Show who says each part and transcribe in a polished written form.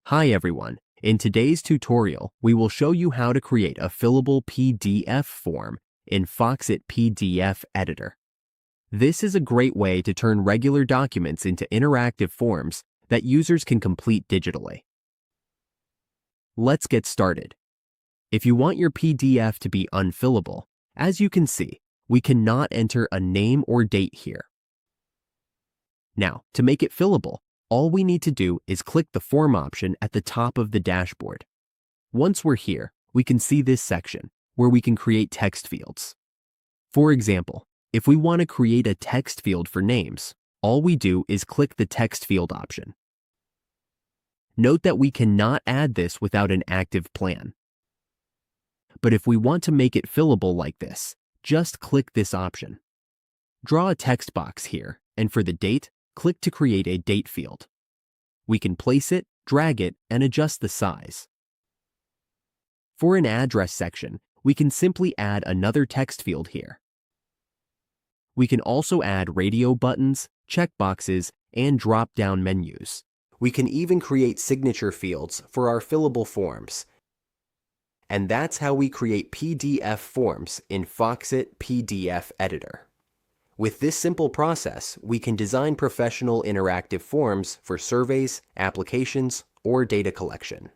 Speaker 1: Hi everyone. In today's tutorial, we will show you how to create a fillable PDF form in Foxit PDF Editor. This is a great way to turn regular documents into interactive forms that users can complete digitally. Let's get started. If you want your PDF to be unfillable, as you can see, we cannot enter a name or date here. Now, to make it fillable, all we need to do is click the Form option at the top of the dashboard. Once we're here, we can see this section where we can create text fields. For example, if we want to create a text field for names, all we do is click the Text Field option. Note that we cannot add this without an active plan. But if we want to make it fillable like this, just click this option. Draw a text box here, and for the date, click to create a date field. We can place it, drag it, and adjust the size. For an address section, we can simply add another text field here. We can also add radio buttons, checkboxes, and drop-down menus. We can even create signature fields for our fillable forms. And that's how we create PDF forms in Foxit PDF Editor. With this simple process, we can design professional interactive forms for surveys, applications, or data collection.